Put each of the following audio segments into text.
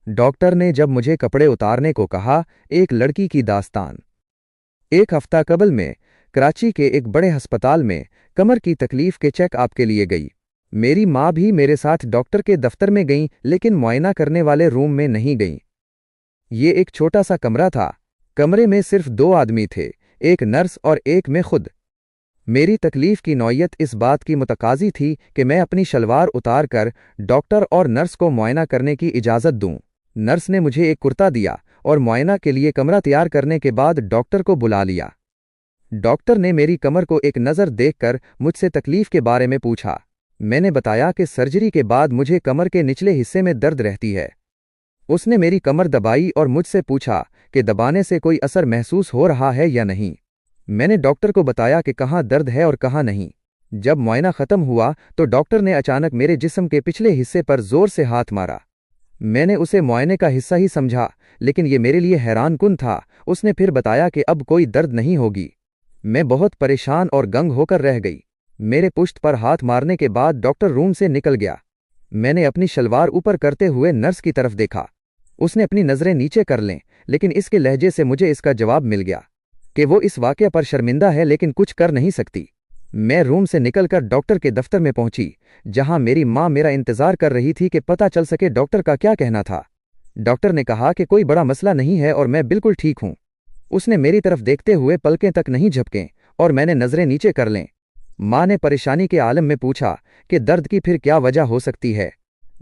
Doctor ने जब मुझे कपड़े उतारने को कहा, एक लड़की की दास्तान। एक हफ्ता कबल में कराची के एक बड़े अस्पताल में कमर की तकलीफ के चेकअप के लिए गई। मेरी माँ भी मेरे साथ डॉक्टर के दफ्तर में गईं, लेकिन मुआयना करने वाले रूम में नहीं गईं। ये एक छोटा सा कमरा था। कमरे में सिर्फ 2 आदमी थे, एक नर्स और एक मैं खुद। मेरी तकलीफ की नौयत इस बात की मुतकाजी थी कि मैं अपनी शलवार उतार कर डॉक्टर और नर्स को मुआयना करने की इजाज़त दूं। नर्स ने मुझे एक कुर्ता दिया और मुआयना के लिए कमरा तैयार करने के बाद डॉक्टर को बुला लिया। डॉक्टर ने मेरी कमर को एक नज़र देखकर मुझसे तकलीफ के बारे में पूछा। मैंने बताया कि सर्जरी के बाद मुझे कमर के निचले हिस्से में दर्द रहती है। उसने मेरी कमर दबाई और मुझसे पूछा कि दबाने से कोई असर महसूस हो रहा है या नहीं। मैंने डॉक्टर को बताया कि कहाँ दर्द है और कहाँ नहीं। जब मुआयना ख़त्म हुआ तो डॉक्टर ने अचानक मेरे जिस्म के पिछले हिस्से पर ज़ोर से हाथ मारा। मैंने उसे मुआयने का हिस्सा ही समझा, लेकिन ये मेरे लिए हैरानकुन था। उसने फिर बताया कि अब कोई दर्द नहीं होगी। मैं बहुत परेशान और गंग होकर रह गई। मेरे पुश्त पर हाथ मारने के बाद डॉक्टर रूम से निकल गया। मैंने अपनी शलवार ऊपर करते हुए नर्स की तरफ देखा। उसने अपनी नज़रें नीचे कर लें, लेकिन इसके लहजे से मुझे इसका जवाब मिल गया कि वो इस वाक़या पर शर्मिंदा है लेकिन कुछ कर नहीं सकती। मैं रूम से निकलकर डॉक्टर के दफ्तर में पहुंची, जहां मेरी माँ मेरा इंतज़ार कर रही थी कि पता चल सके डॉक्टर का क्या कहना था। डॉक्टर ने कहा कि कोई बड़ा मसला नहीं है और मैं बिल्कुल ठीक हूं। उसने मेरी तरफ देखते हुए पलकें तक नहीं झपकें और मैंने नज़रें नीचे कर लें। माँ ने परेशानी के आलम में पूछा कि दर्द की फिर क्या वजह हो सकती है।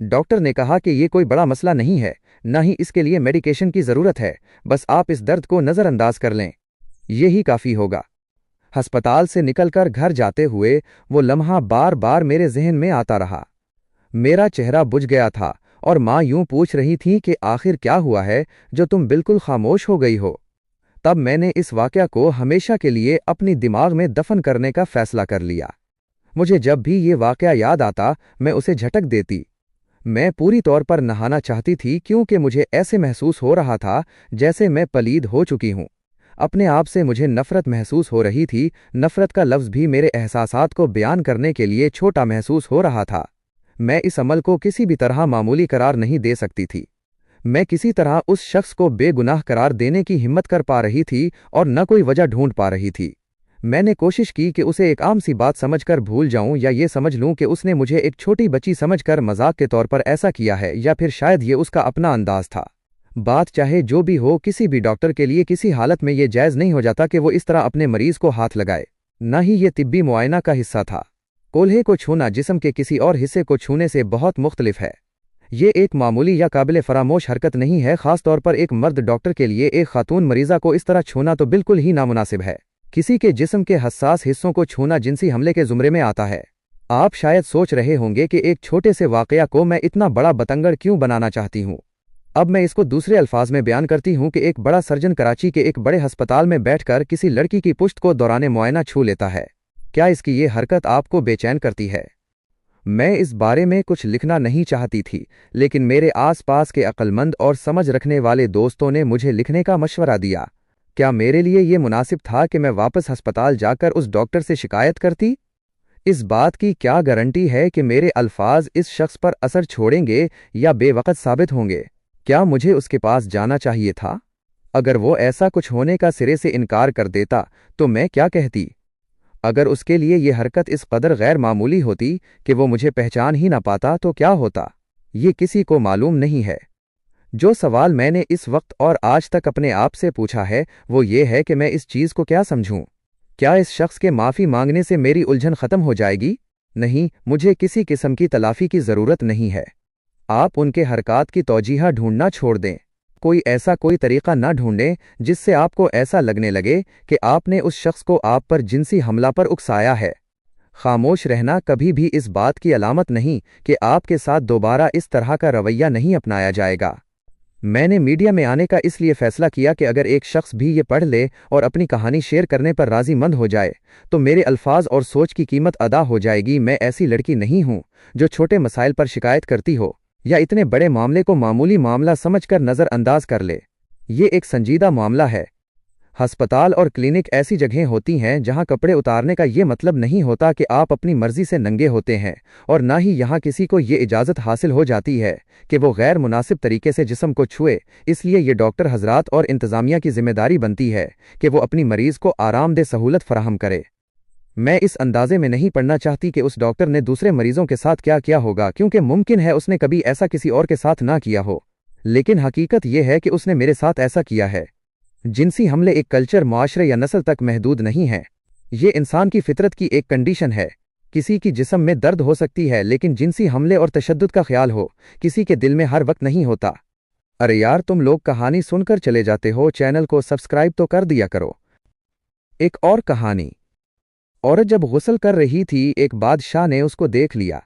डॉक्टर ने कहा कि ये कोई बड़ा मसला नहीं है, न ही इसके लिए मेडिकेशन की ज़रूरत है, बस आप इस दर्द को नज़रअंदाज कर लें, यही काफ़ी होगा। अस्पताल से निकलकर घर जाते हुए वो लम्हा बार बार मेरे जहन में आता रहा। मेरा चेहरा बुझ गया था और माँ यूं पूछ रही थी कि आखिर क्या हुआ है जो तुम बिल्कुल खामोश हो गई हो। तब मैंने इस वाक़या को हमेशा के लिए अपनी दिमाग में दफन करने का फ़ैसला कर लिया। मुझे जब भी ये वाक़या याद आता मैं उसे झटक देती। मैं पूरी तौर पर नहाना चाहती थी, क्योंकि मुझे ऐसे महसूस हो रहा था जैसे मैं पलीद हो चुकी हूँ। अपने आप से मुझे नफ़रत महसूस हो रही थी। नफ़रत का लफ्ज़ भी मेरे एहसासात को बयान करने के लिए छोटा महसूस हो रहा था। मैं इस अमल को किसी भी तरह मामूली करार नहीं दे सकती थी। मैं किसी तरह उस शख्स को बेगुनाह करार देने की हिम्मत कर पा रही थी और न कोई वजह ढूंढ पा रही थी। मैंने कोशिश की कि उसे एक आम सी बात समझकर भूल जाऊं, या ये समझ लूं कि उसने मुझे एक छोटी बच्ची समझकर मजाक के तौर पर ऐसा किया है, या फिर शायद ये उसका अपना अंदाज था। बात चाहे जो भी हो, किसी भी डॉक्टर के लिए किसी हालत में ये जायज़ नहीं हो जाता कि वो इस तरह अपने मरीज को हाथ लगाए। न ही ये तिब्बी मुआयना का हिस्सा था। कोल्हे को छूना जिस्म के किसी और हिस्से को छूने से बहुत मुख्तलिफ है। ये एक मामूली या काबिल फरामोश हरकत नहीं है। खास तौर पर एक मर्द डॉक्टर के लिए एक खातून मरीज़ा को इस तरह छूना तो बिल्कुल ही नामुनासिब है। किसी के जिस्म के हसास हिस्सों को छूना जिनसी हमले के ज़ुमरे में आता है। आप शायद सोच रहे होंगे कि एक छोटे से वाक़या को मैं इतना बड़ा बतंगड़ क्यों बनाना चाहती हूँ। अब मैं इसको दूसरे अल्फाज में बयान करती हूँ कि एक बड़ा सर्जन कराची के एक बड़े अस्पताल में बैठकर किसी लड़की की पुश्त को दौराने मुआयना छू लेता है। क्या इसकी ये हरकत आपको बेचैन करती है? मैं इस बारे में कुछ लिखना नहीं चाहती थी, लेकिन मेरे आसपास के अक्लमंद और समझ रखने वाले दोस्तों ने मुझे लिखने का मशवरा दिया। क्या मेरे लिए ये मुनासिब था कि मैं वापस अस्पताल जाकर उस डॉक्टर से शिकायत करती? इस बात की क्या गारंटी है कि मेरे अल्फाज इस शख्स पर असर छोड़ेंगे या बेवकत साबित होंगे? क्या मुझे उसके पास जाना चाहिए था? अगर वो ऐसा कुछ होने का सिरे से इनकार कर देता तो मैं क्या कहती? अगर उसके लिए ये हरकत इस कदर गैर मामूली होती कि वो मुझे पहचान ही ना पाता तो क्या होता? ये किसी को मालूम नहीं है। जो सवाल मैंने इस वक्त और आज तक अपने आप से पूछा है वो ये है कि मैं इस चीज़ को क्या समझूं? क्या इस शख्स के माफ़ी मांगने से मेरी उलझन ख़त्म हो जाएगी? नहीं, मुझे किसी किस्म की तलाफ़ी की ज़रूरत नहीं है। आप उनके हरकत की तौजीह ढूंढना छोड़ दें। कोई तरीक़ा ना ढूंढें जिससे आपको ऐसा लगने लगे कि आपने उस शख्स को आप पर जिनसी हमला पर उकसाया है। खामोश रहना कभी भी इस बात की अलामत नहीं कि आपके साथ दोबारा इस तरह का रवैया नहीं अपनाया जाएगा। मैंने मीडिया में आने का इसलिए फ़ैसला किया कि अगर एक शख्स भी ये पढ़ ले और अपनी कहानी शेयर करने पर राज़ीमंद हो जाए तो मेरे अल्फाज और सोच की कीमत अदा हो जाएगी। मैं ऐसी लड़की नहीं हूँ जो छोटे मसाइल पर शिकायत करती हो या इतने बड़े मामले को मामूली मामला समझकर नज़रअंदाज कर ले। ये एक संजीदा मामला है। ہسپتال اور کلینک ایسی جگہیں ہوتی ہیں جہاں کپڑے اتارنے کا یہ مطلب نہیں ہوتا کہ آپ اپنی مرضی سے ننگے ہوتے ہیں، اور نہ ہی یہاں کسی کو یہ اجازت حاصل ہو جاتی ہے کہ وہ غیر مناسب طریقے سے جسم کو چھوئے۔ اس لیے یہ ڈاکٹر حضرات اور انتظامیہ کی ذمہ داری بنتی ہے کہ وہ اپنی مریض کو آرام دہ سہولت فراہم کرے۔ میں اس اندازے میں نہیں پڑھنا چاہتی کہ اس ڈاکٹر نے دوسرے مریضوں کے ساتھ کیا کیا ہوگا، کیونکہ ممکن ہے اس نے کبھی ایسا کسی اور کے ساتھ نہ کیا ہو، لیکن حقیقت یہ ہے کہ اس نے میرے ساتھ ایسا کیا ہے۔ جنسی حملے ایک کلچر، معاشرے یا نسل تک محدود نہیں ہیں۔ یہ انسان کی فطرت کی ایک کنڈیشن ہے۔ کسی کی جسم میں درد ہو سکتی ہے، لیکن جنسی حملے اور تشدد کا خیال ہو کسی کے دل میں ہر وقت نہیں ہوتا۔ ارے یار، تم لوگ کہانی سن کر چلے جاتے ہو، چینل کو سبسکرائب تو کر دیا کرو۔ ایک اور کہانی۔ عورت جب غسل کر رہی تھی، ایک بادشاہ نے اس کو دیکھ لیا۔